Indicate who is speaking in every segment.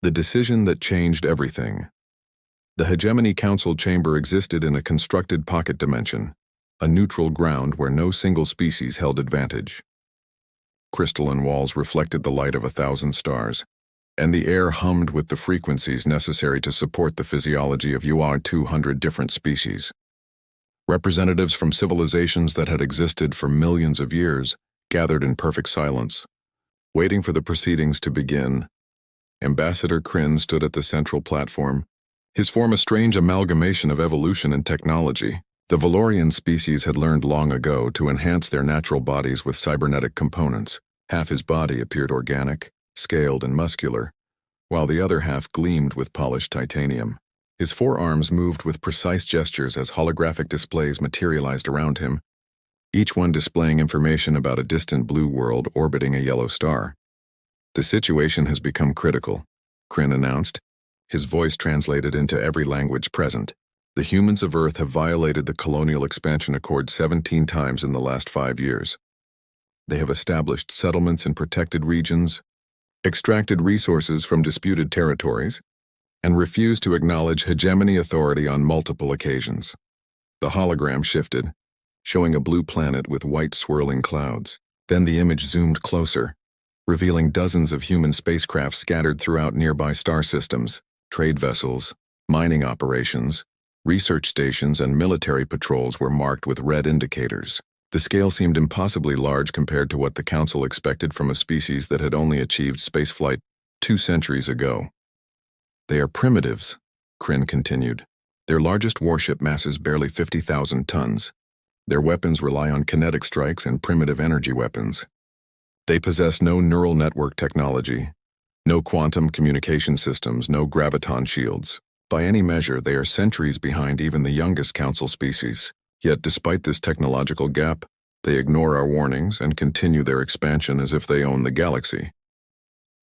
Speaker 1: The decision that changed everything. The Hegemony Council chamber existed in a constructed pocket dimension, a neutral ground where no single species held advantage. Crystalline walls reflected the light of 1,000 stars, and the air hummed with the frequencies necessary to support the physiology of 200 different species. Representatives from civilizations that had existed for millions of years gathered in perfect silence, waiting for the proceedings to begin. Ambassador Kryn stood at the central platform, his form a strange amalgamation of evolution and technology. The Valorian species had learned long ago to enhance their natural bodies with cybernetic components. Half his body appeared organic, scaled and muscular, while the other half gleamed with polished titanium. His forearms moved with precise gestures as holographic displays materialized around him, each one displaying information about a distant blue world orbiting a yellow star. The situation has become critical, Kryn announced, his voice translated into every language present. The humans of Earth have violated the Colonial Expansion Accord 17 times in the last 5 years. They have established settlements in protected regions, extracted resources from disputed territories, and refused to acknowledge hegemony authority on multiple occasions. The hologram shifted, showing a blue planet with white swirling clouds. Then the image zoomed closer, revealing dozens of human spacecraft scattered throughout nearby star systems. Trade vessels, mining operations, research stations, and military patrols were marked with red indicators. The scale seemed impossibly large compared to what the Council expected from a species that had only achieved spaceflight 2 centuries ago. They are primitives, Kryn continued. Their largest warship masses barely 50,000 tons. Their weapons rely on kinetic strikes and primitive energy weapons. They possess no neural network technology, no quantum communication systems, no graviton shields. By any measure, they are centuries behind even the youngest Council species. Yet despite this technological gap, they ignore our warnings and continue their expansion as if they own the galaxy.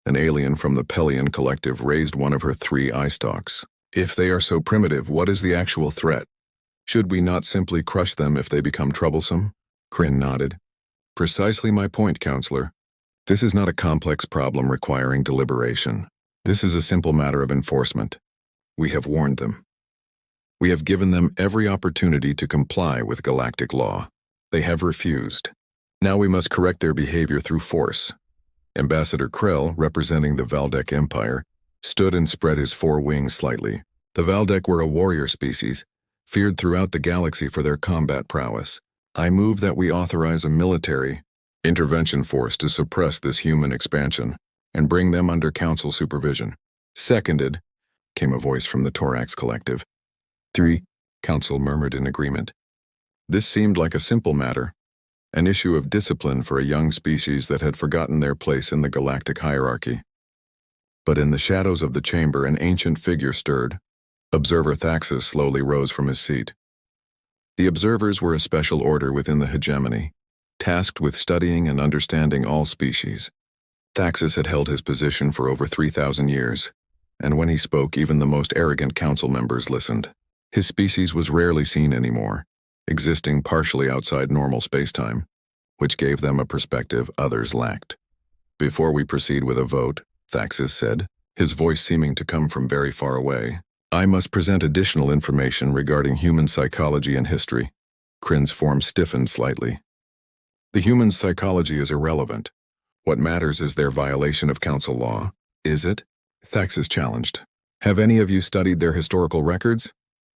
Speaker 1: An alien from the Pelian Collective raised one of her 3 eye stalks. If they are so primitive, what is the actual threat? Should we not simply crush them if they become troublesome? Kryn nodded. Precisely my point, Counselor. This is not a complex problem requiring deliberation. This is a simple matter of enforcement. We have warned them. We have given them every opportunity to comply with galactic law. They have refused. Now we must correct their behavior through force. Ambassador Krell, representing the Valdec Empire, stood and spread his 4 wings slightly. The Valdec were a warrior species, feared throughout the galaxy for their combat prowess. I move that we authorize a military intervention force to suppress this human expansion and bring them under Council supervision. Seconded, came a voice from the Thorax Collective. 3, Council murmured in agreement. This seemed like a simple matter, an issue of discipline for a young species that had forgotten their place in the galactic hierarchy. But in the shadows of the chamber, an ancient figure stirred. Observer Thaxis slowly rose from his seat. The observers were a special order within the hegemony, tasked with studying and understanding all species. Thaxis had held his position for over 3,000 years, and when he spoke, even the most arrogant council members listened. His species was rarely seen anymore, existing partially outside normal spacetime, which gave them a perspective others lacked. Before we proceed with a vote, Thaxis said, his voice seeming to come from very far away, I must present additional information regarding human psychology and history. Kryn's form stiffened slightly. The human psychology is irrelevant. What matters is their violation of council law. Is it? Thaxis challenged. Have any of you studied their historical records?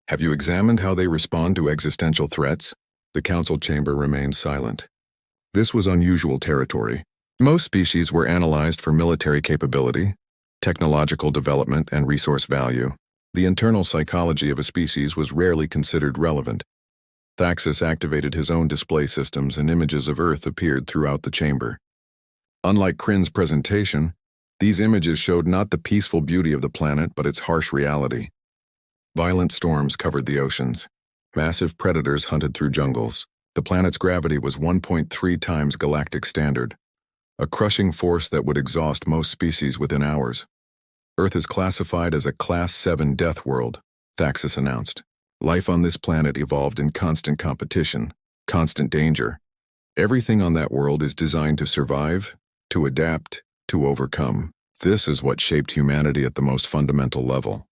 Speaker 1: Have you examined how they respond to existential threats? The council chamber remained silent. This was unusual territory. Most species were analyzed for military capability, technological development, and resource value. The internal psychology of a species was rarely considered relevant. Thaxis activated his own display systems and images of Earth appeared throughout the chamber. Unlike Kryn's presentation, these images showed not the peaceful beauty of the planet but its harsh reality. Violent storms covered the oceans. Massive predators hunted through jungles. The planet's gravity was 1.3 times galactic standard, a crushing force that would exhaust most species within hours. Earth is classified as a Class 7 death world, Thaxis announced. Life on this planet evolved in constant competition, constant danger. Everything on that world is designed to survive, to adapt, to overcome. This is what shaped humanity at the most fundamental level.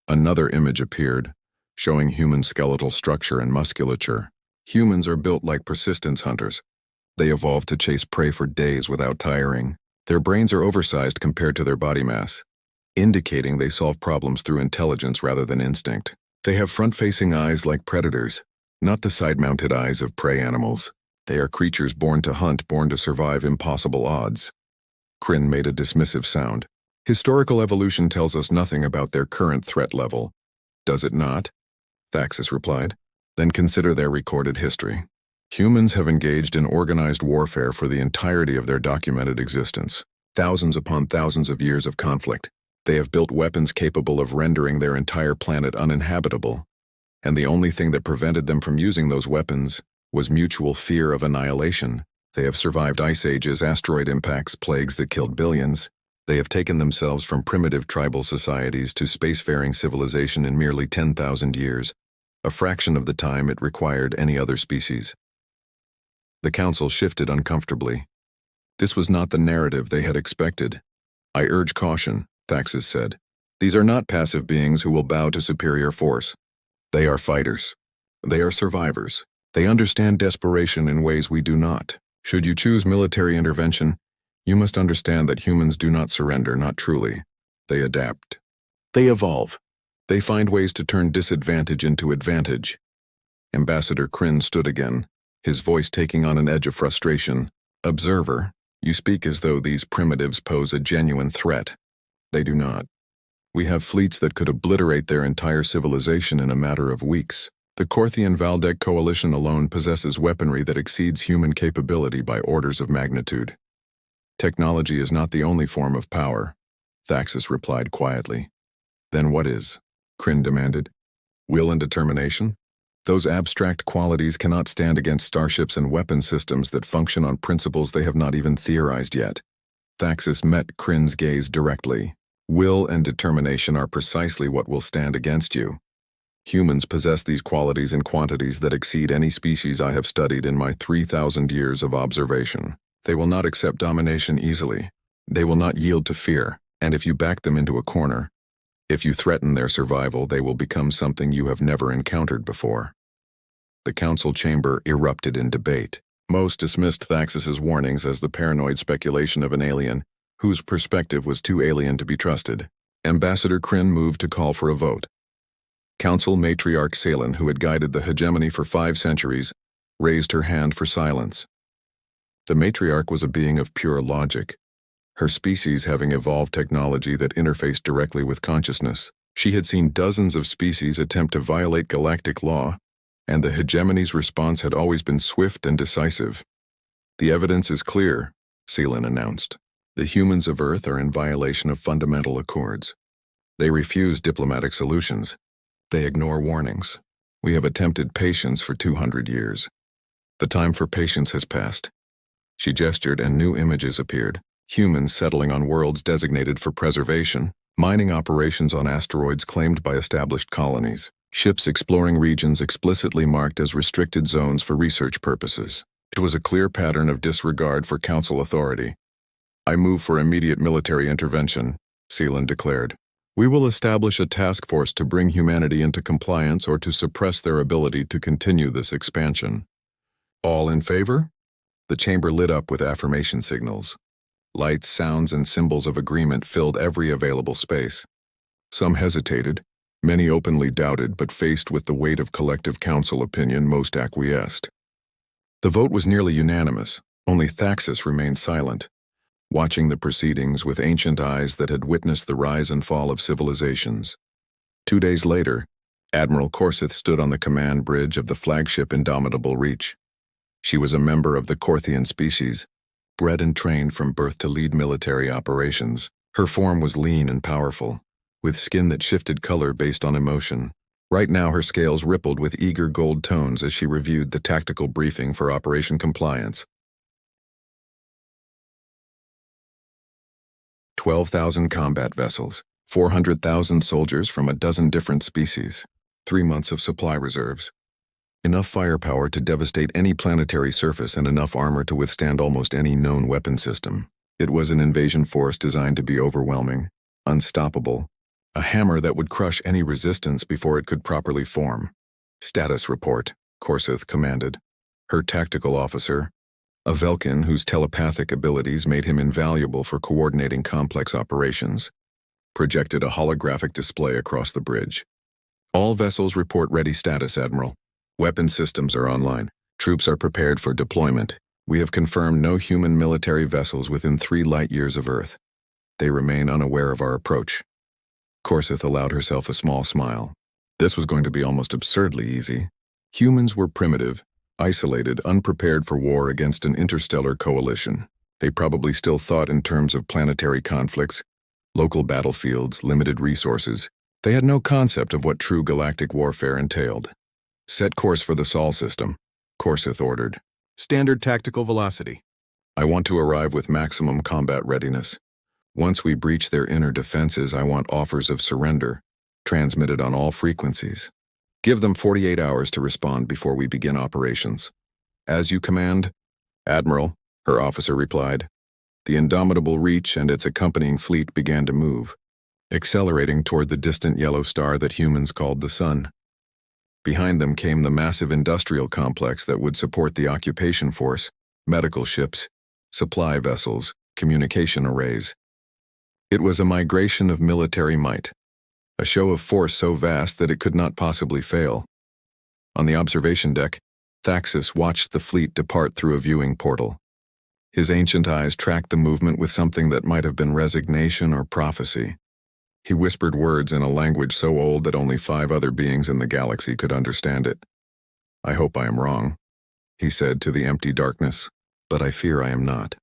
Speaker 1: Another image appeared, showing human skeletal structure and musculature. Humans are built like persistence hunters. They evolved to chase prey for days without tiring. Their brains are oversized compared to their body mass, indicating they solve problems through intelligence rather than instinct. They have front-facing eyes like predators, not the side-mounted eyes of prey animals. They are creatures born to hunt, born to survive impossible odds. Kryn made a dismissive sound. Historical evolution tells us nothing about their current threat level. Does it not? Thaxis replied. Then consider their recorded history. Humans have engaged in organized warfare for the entirety of their documented existence. Thousands upon thousands of years of conflict. They have built weapons capable of rendering their entire planet uninhabitable. And the only thing that prevented them from using those weapons was mutual fear of annihilation. They have survived ice ages, asteroid impacts, plagues that killed billions. They have taken themselves from primitive tribal societies to spacefaring civilization in merely 10,000 years, a fraction of the time it required any other species. The council shifted uncomfortably. This was not the narrative they had expected. I urge caution, Thaxis said. These are not passive beings who will bow to superior force. They are fighters. They are survivors. They understand desperation in ways we do not. Should you choose military intervention, you must understand that humans do not surrender, not truly. They adapt. They evolve. They find ways to turn disadvantage into advantage. Ambassador Kryn stood again, his voice taking on an edge of frustration. Observer, you speak as though these primitives pose a genuine threat. They do not. We have fleets that could obliterate their entire civilization in a matter of weeks. The Korthian-Valdek coalition alone possesses weaponry that exceeds human capability by orders of magnitude. Technology is not the only form of power, Thaxis replied quietly. Then what is? Kryn demanded. Will and determination? Those abstract qualities cannot stand against starships and weapon systems that function on principles they have not even theorized yet. Thaxis met Kryn's gaze directly. Will and determination are precisely what will stand against you. Humans possess these qualities in quantities that exceed any species I have studied in my 3,000 years of observation. They will not accept domination easily. They will not yield to fear, and if you back them into a corner, if you threaten their survival, they will become something you have never encountered before. The council chamber erupted in debate. Most dismissed Thaxis's warnings as the paranoid speculation of an alien, whose perspective was too alien to be trusted. Ambassador Kryn moved to call for a vote. Council Matriarch Salen, who had guided the hegemony for 5 centuries, raised her hand for silence. The matriarch was a being of pure logic, her species having evolved technology that interfaced directly with consciousness. She had seen dozens of species attempt to violate galactic law, and the hegemony's response had always been swift and decisive. The evidence is clear, Selen announced. The humans of Earth are in violation of fundamental accords. They refuse diplomatic solutions. They ignore warnings. We have attempted patience for 200 years. The time for patience has passed. She gestured and new images appeared. Humans settling on worlds designated for preservation, mining operations on asteroids claimed by established colonies, ships exploring regions explicitly marked as restricted zones for research purposes. It was a clear pattern of disregard for council authority. I move for immediate military intervention, Selen declared. We will establish a task force to bring humanity into compliance or to suppress their ability to continue this expansion. All in favor? The chamber lit up with affirmation signals. Lights, sounds, and symbols of agreement filled every available space. Some hesitated, many openly doubted, but faced with the weight of collective council opinion, most acquiesced. The vote was nearly unanimous. Only Thaxis remained silent, watching the proceedings with ancient eyes that had witnessed the rise and fall of civilizations. 2 days later, Admiral Korsith stood on the command bridge of the flagship Indomitable Reach. She was a member of the Korthian species, bred and trained from birth to lead military operations. Her form was lean and powerful, with skin that shifted color based on emotion. Right now her scales rippled with eager gold tones as she reviewed the tactical briefing for Operation Compliance. 12,000 combat vessels, 400,000 soldiers from a dozen different species, 3 months of supply reserves. Enough firepower to devastate any planetary surface and enough armor to withstand almost any known weapon system. It was an invasion force designed to be overwhelming, unstoppable, a hammer that would crush any resistance before it could properly form. Status report, Korsith commanded. Her tactical officer, a Velkin whose telepathic abilities made him invaluable for coordinating complex operations, projected a holographic display across the bridge. All vessels report ready status, Admiral. Weapon systems are online. Troops are prepared for deployment. We have confirmed no human military vessels within 3 light-years of Earth. They remain unaware of our approach. Korsith allowed herself a small smile. This was going to be almost absurdly easy. Humans were primitive, isolated, unprepared for war against an interstellar coalition. They probably still thought in terms of planetary conflicts, local battlefields, limited resources. They had no concept of what true galactic warfare entailed. Set course for the Sol system, Korsith ordered. Standard tactical velocity. I want to arrive with maximum combat readiness. Once we breach their inner defenses, I want offers of surrender, transmitted on all frequencies. Give them 48 hours to respond before we begin operations. As you command, Admiral, her officer replied. The indomitable Reach and its accompanying fleet began to move, accelerating toward the distant yellow star that humans called the Sun. Behind them came the massive industrial complex that would support the occupation force, medical ships, supply vessels, communication arrays. It was a migration of military might, a show of force so vast that it could not possibly fail. On the observation deck, Thaxis watched the fleet depart through a viewing portal. His ancient eyes tracked the movement with something that might have been resignation or prophecy. He whispered words in a language so old that only 5 other beings in the galaxy could understand it. I hope I am wrong, he said to the empty darkness, but I fear I am not.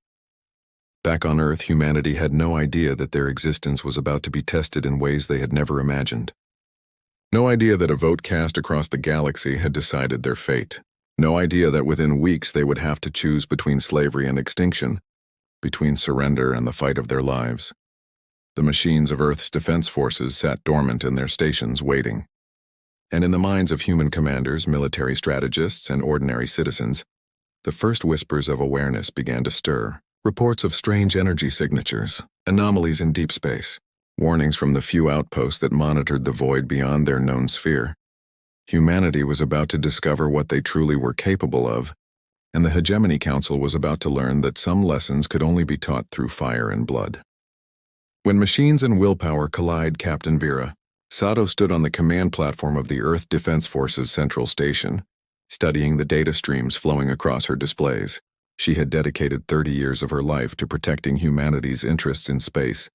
Speaker 1: Back on Earth, humanity had no idea that their existence was about to be tested in ways they had never imagined. No idea that a vote cast across the galaxy had decided their fate. No idea that within weeks they would have to choose between slavery and extinction, between surrender and the fight of their lives. The machines of Earth's defense forces sat dormant in their stations waiting. And in the minds of human commanders, military strategists, and ordinary citizens, the first whispers of awareness began to stir. Reports of strange energy signatures, anomalies in deep space, warnings from the few outposts that monitored the void beyond their known sphere. Humanity was about to discover what they truly were capable of, and the Hegemony Council was about to learn that some lessons could only be taught through fire and blood. When machines and willpower collide, Captain Vera, Sato stood on the command platform of the Earth Defense Force's central station, studying the data streams flowing across her displays. She had dedicated 30 years of her life to protecting humanity's interests in space,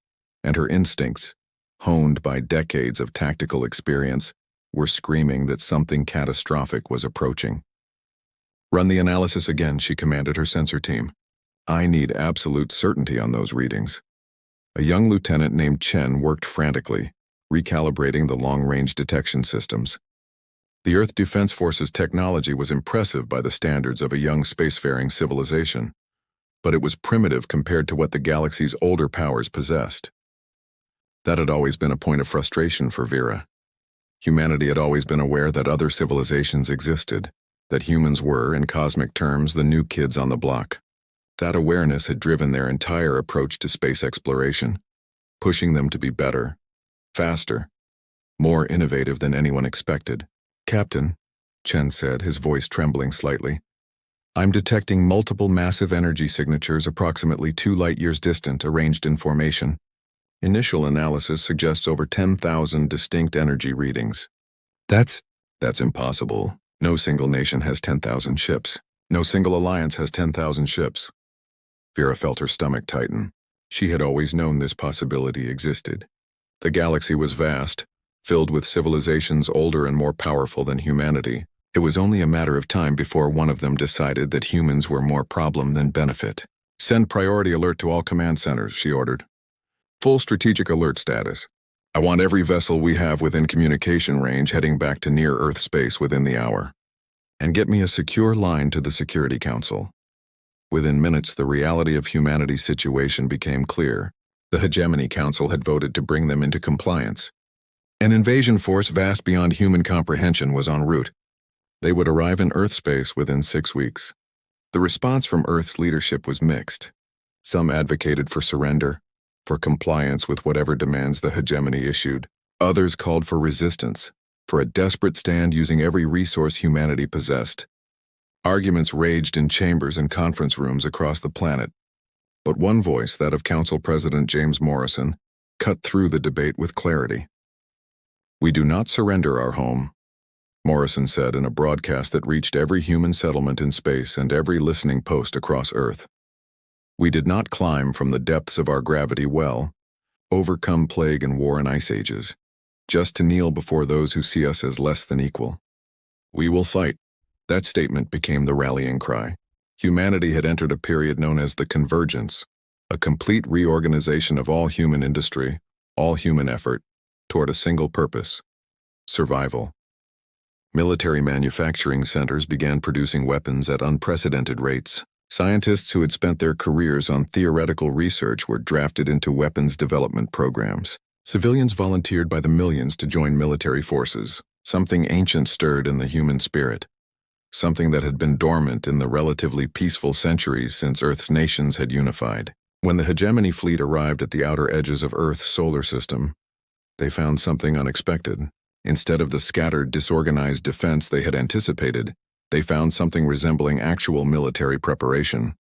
Speaker 1: and her instincts, honed by decades of tactical experience, were screaming that something catastrophic was approaching. Run the analysis again, she commanded her sensor team. I need absolute certainty on those readings. A young lieutenant named Chen worked frantically, recalibrating the long-range detection systems. The Earth Defense Force's technology was impressive by the standards of a young spacefaring civilization, but it was primitive compared to what the galaxy's older powers possessed. That had always been a point of frustration for Vera. Humanity had always been aware that other civilizations existed, that humans were, in cosmic terms, the new kids on the block. That awareness had driven their entire approach to space exploration, pushing them to be better, faster, more innovative than anyone expected. Captain, Chen said, his voice trembling slightly, I'm detecting multiple massive energy signatures approximately 2 light-years distant, arranged in formation. Initial analysis suggests over 10,000 distinct energy readings. That's impossible. No single nation has 10,000 ships. No single alliance has 10,000 ships. Vera felt her stomach tighten. She had always known this possibility existed. The galaxy was vast, filled with civilizations older and more powerful than humanity. It was only a matter of time before one of them decided that humans were more problem than benefit. Send priority alert to all command centers, she ordered. Full strategic alert status. I want every vessel we have within communication range heading back to near-Earth space within the hour. And get me a secure line to the Security Council. Within minutes, the reality of humanity's situation became clear. The Hegemony Council had voted to bring them into compliance. An invasion force vast beyond human comprehension was en route. They would arrive in Earth space within 6 weeks. The response from Earth's leadership was mixed. Some advocated for surrender, for compliance with whatever demands the hegemony issued. Others called for resistance, for a desperate stand using every resource humanity possessed. Arguments raged in chambers and conference rooms across the planet, but one voice, that of Council President James Morrison, cut through the debate with clarity. "We do not surrender our home," Morrison said in a broadcast that reached every human settlement in space and every listening post across Earth. "We did not climb from the depths of our gravity well, overcome plague and war and ice ages, just to kneel before those who see us as less than equal. We will fight." That statement became the rallying cry. Humanity had entered a period known as the convergence, a complete reorganization of all human industry, all human effort, toward a single purpose: survival. Military manufacturing centers began producing weapons at unprecedented rates. Scientists who had spent their careers on theoretical research were drafted into weapons development programs. Civilians volunteered by the millions to join military forces. Something ancient stirred in the human spirit. Something that had been dormant in the relatively peaceful centuries since Earth's nations had unified. When the hegemony fleet arrived at the outer edges of Earth's solar system, they found something unexpected. Instead of the scattered, disorganized defense they had anticipated, they found something resembling actual military preparation.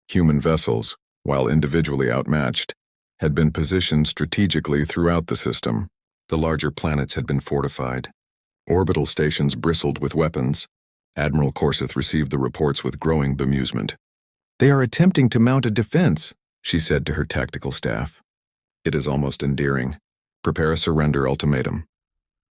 Speaker 1: Human vessels, while individually outmatched, had been positioned strategically throughout the system. The larger planets had been fortified. Orbital stations bristled with weapons. Admiral Corseth received the reports with growing bemusement. "They are attempting to mount a defense," she said to her tactical staff. "It is almost endearing. Prepare a surrender ultimatum."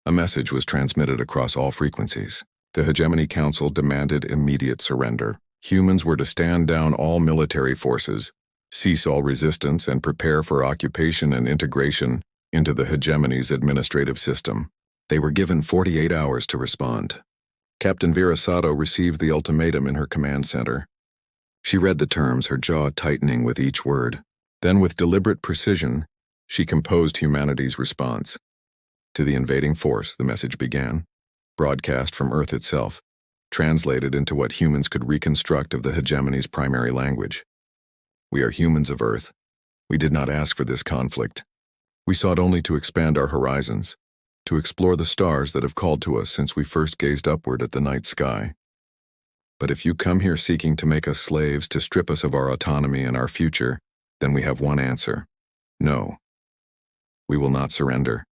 Speaker 1: A message was transmitted across all frequencies. The Hegemony Council demanded immediate surrender. Humans were to stand down all military forces, cease all resistance, and prepare for occupation and integration into the hegemony's administrative system. They were given 48 hours to respond. Captain Vera Sato received the ultimatum in her command center. She read the terms, her jaw tightening with each word. Then, with deliberate precision, she composed humanity's response. To the invading force, the message began, broadcast from Earth itself, translated into what humans could reconstruct of the hegemony's primary language. "We are humans of Earth. We did not ask for this conflict. We sought only to expand our horizons, to explore the stars that have called to us since we first gazed upward at the night sky. But if you come here seeking to make us slaves, to strip us of our autonomy and our future, then we have one answer: no. We will not surrender.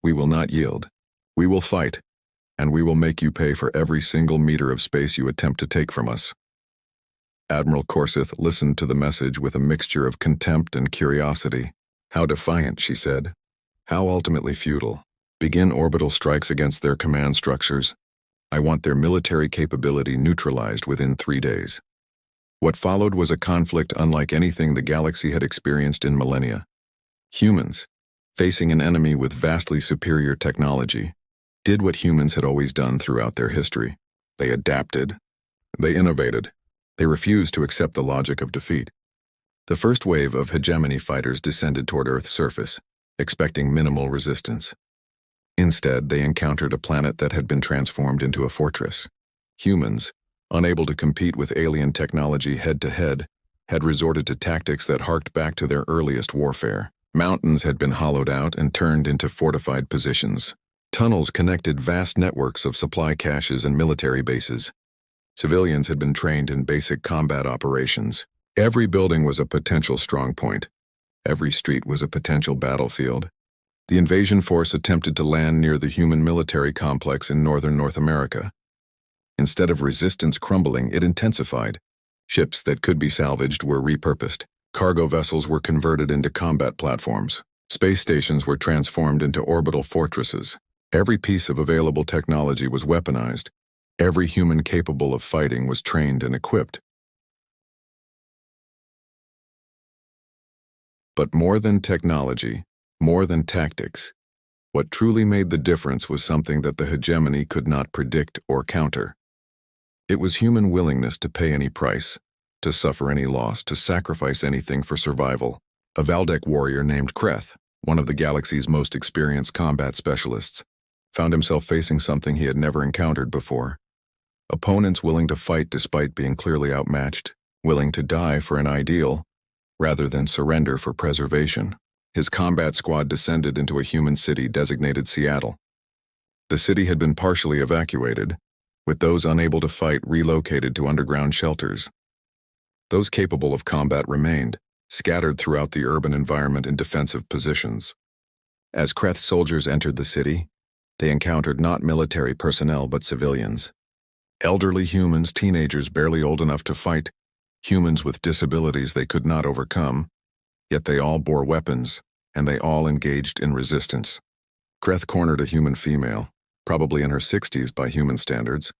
Speaker 1: We will not yield. We will fight, and we will make you pay for every single meter of space you attempt to take from us." Admiral Corseth listened to the message with a mixture of contempt and curiosity. "How defiant," she said. "How ultimately futile. Begin orbital strikes against their command structures. I want their military capability neutralized within 3 days." What followed was a conflict unlike anything the galaxy had experienced in millennia. Humans, facing an enemy with vastly superior technology, did what humans had always done throughout their history. They adapted. They innovated. They refused to accept the logic of defeat. The first wave of hegemony fighters descended toward Earth's surface, expecting minimal resistance. Instead, they encountered a planet that had been transformed into a fortress. Humans, unable to compete with alien technology head-to-head, had resorted to tactics that harked back to their earliest warfare. Mountains had been hollowed out and turned into fortified positions. Tunnels connected vast networks of supply caches and military bases. Civilians had been trained in basic combat operations. Every building was a potential strong point. Every street was a potential battlefield. The invasion force attempted to land near the human military complex in northern North America. Instead of resistance crumbling, it intensified. Ships that could be salvaged were repurposed. Cargo vessels were converted into combat platforms. Space stations were transformed into orbital fortresses. Every piece of available technology was weaponized. Every human capable of fighting was trained and equipped. But more than technology, more than tactics, what truly made the difference was something that the hegemony could not predict or counter. It was human willingness to pay any price, to suffer any loss, to sacrifice anything for survival. A Valdec warrior named Kreth, one of the galaxy's most experienced combat specialists, found himself facing something he had never encountered before. Opponents willing to fight despite being clearly outmatched. willing to die for an ideal rather than surrender for preservation. His combat squad descended into a human city designated Seattle. The city had been partially evacuated, with those unable to fight relocated to underground shelters. Those capable of combat remained, scattered throughout the urban environment in defensive positions. As Kreth's soldiers entered the city, they encountered not military personnel but civilians. Elderly humans, teenagers barely old enough to fight, humans with disabilities they could not overcome, yet they all bore weapons, and they all engaged in resistance. Kreth cornered a human female, probably in her 60s by human standards,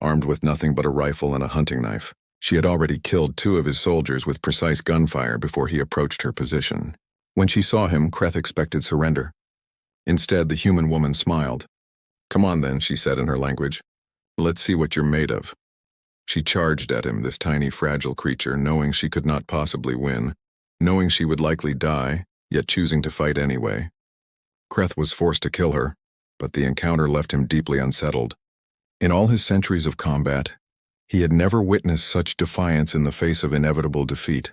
Speaker 1: armed with nothing but a rifle and a hunting knife. She had already killed 2 of his soldiers with precise gunfire before he approached her position. When she saw him, Kreth expected surrender. Instead, the human woman smiled. "Come on then," she said in her language. "Let's see what you're made of." She charged at him, this tiny, fragile creature, knowing she could not possibly win, knowing she would likely die, yet choosing to fight anyway. Kreth was forced to kill her, but the encounter left him deeply unsettled. In all his centuries of combat, he had never witnessed such defiance in the face of inevitable defeat.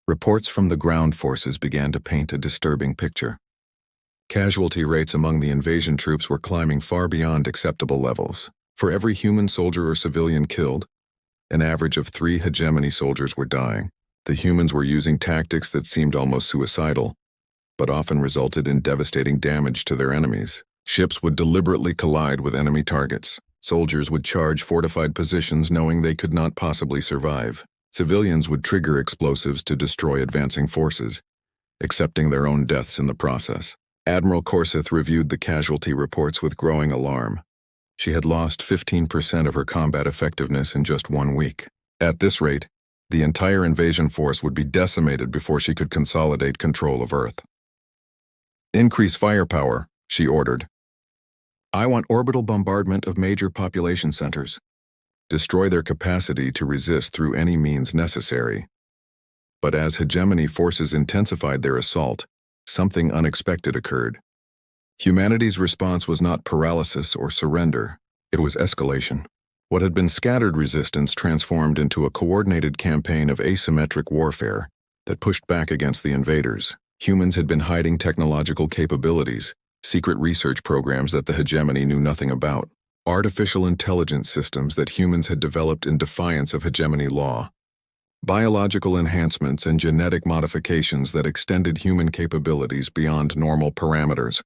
Speaker 1: Reports from the ground forces began to paint a disturbing picture. Casualty rates among the invasion troops were climbing far beyond acceptable levels. For every human soldier or civilian killed, an average of 3 hegemony soldiers were dying. The humans were using tactics that seemed almost suicidal, but often resulted in devastating damage to their enemies. Ships would deliberately collide with enemy targets. Soldiers would charge fortified positions knowing they could not possibly survive. Civilians would trigger explosives to destroy advancing forces, accepting their own deaths in the process. Admiral Corseth reviewed the casualty reports with growing alarm. She had lost 15% of her combat effectiveness in just 1 week. At this rate, the entire invasion force would be decimated before she could consolidate control of Earth. "Increase firepower," she ordered. "I want orbital bombardment of major population centers. Destroy their capacity to resist through any means necessary." But as hegemony forces intensified their assault, something unexpected occurred. Humanity's response was not paralysis or surrender, it was escalation. What had been scattered resistance transformed into a coordinated campaign of asymmetric warfare that pushed back against the invaders. Humans had been hiding technological capabilities, secret research programs that the hegemony knew nothing about, artificial intelligence systems that humans had developed in defiance of hegemony law, biological enhancements and genetic modifications that extended human capabilities beyond normal parameters,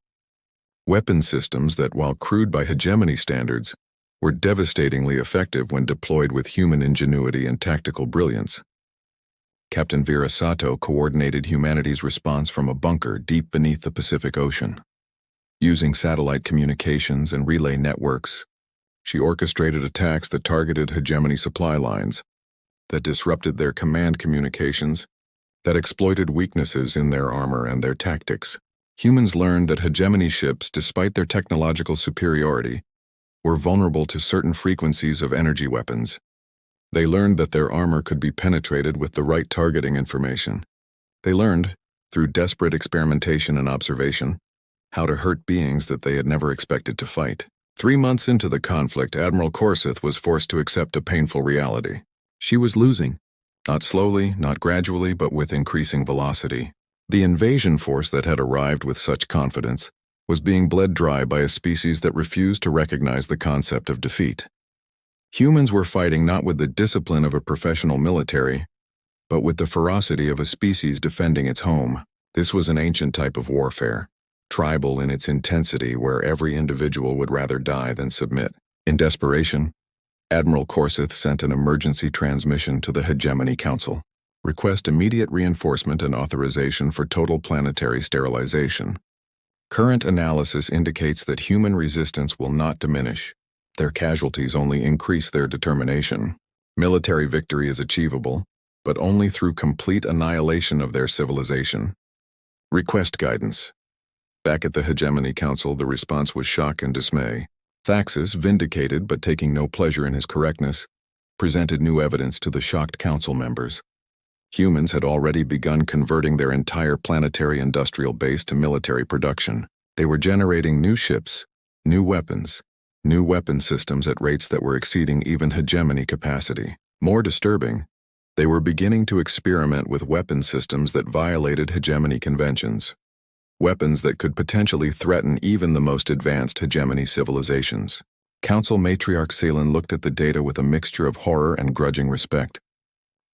Speaker 1: weapon systems that, while crude by hegemony standards, were devastatingly effective when deployed with human ingenuity and tactical brilliance. Captain Vera Sato coordinated humanity's response from a bunker deep beneath the Pacific Ocean. Using satellite communications and relay networks, she orchestrated attacks that targeted hegemony supply lines, that disrupted their command communications, that exploited weaknesses in their armor and their tactics. Humans learned that hegemony ships, despite their technological superiority, were vulnerable to certain frequencies of energy weapons. They learned that their armor could be penetrated with the right targeting information. They learned, through desperate experimentation and observation, how to hurt beings that they had never expected to fight. 3 months into the conflict, Admiral Corseth was forced to accept a painful reality. She was losing, not slowly, not gradually, but with increasing velocity. The invasion force that had arrived with such confidence was being bled dry by a species that refused to recognize the concept of defeat. Humans were fighting not with the discipline of a professional military, but with the ferocity of a species defending its home. This was an ancient type of warfare, tribal in its intensity, where every individual would rather die than submit. In desperation, Admiral Corseth sent an emergency transmission to the Hegemony Council. Request immediate reinforcement and authorization for total planetary sterilization. Current analysis indicates that human resistance will not diminish. Their casualties only increase their determination. Military victory is achievable, but only through complete annihilation of their civilization. Request guidance. Back at the Hegemony Council, the response was shock and dismay. Thaxis, vindicated but taking no pleasure in his correctness, presented new evidence to the shocked council members. Humans had already begun converting their entire planetary industrial base to military production. They were generating new ships, new weapons, new weapon systems at rates that were exceeding even hegemony capacity. More disturbing, They were beginning to experiment with weapon systems that violated hegemony conventions. Weapons that could potentially threaten even the most advanced hegemony civilizations. Council Matriarch Salen looked at the data with a mixture of horror and grudging respect.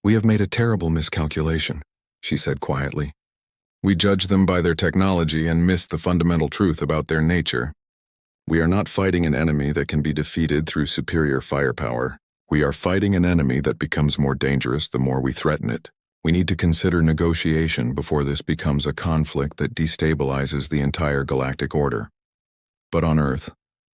Speaker 1: "We have made a terrible miscalculation," she said quietly. "We judge them by their technology and miss the fundamental truth about their nature. We are not fighting an enemy that can be defeated through superior firepower. We are fighting an enemy that becomes more dangerous the more we threaten it. We need to consider negotiation before this becomes a conflict that destabilizes the entire galactic order." But on Earth,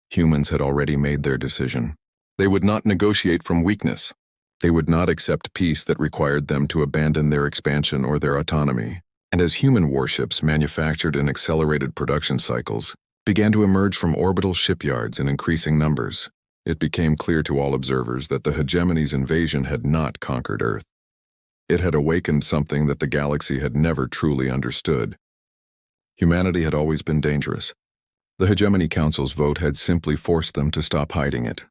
Speaker 1: humans had already made their decision. They would not negotiate from weakness. They would not accept peace that required them to abandon their expansion or their autonomy. And as human warships manufactured in accelerated production cycles began to emerge from orbital shipyards in increasing numbers, it became clear to all observers that the hegemony's invasion had not conquered Earth. It had awakened something that the galaxy had never truly understood. Humanity had always been dangerous. The Hegemony Council's vote had simply forced them to stop hiding it.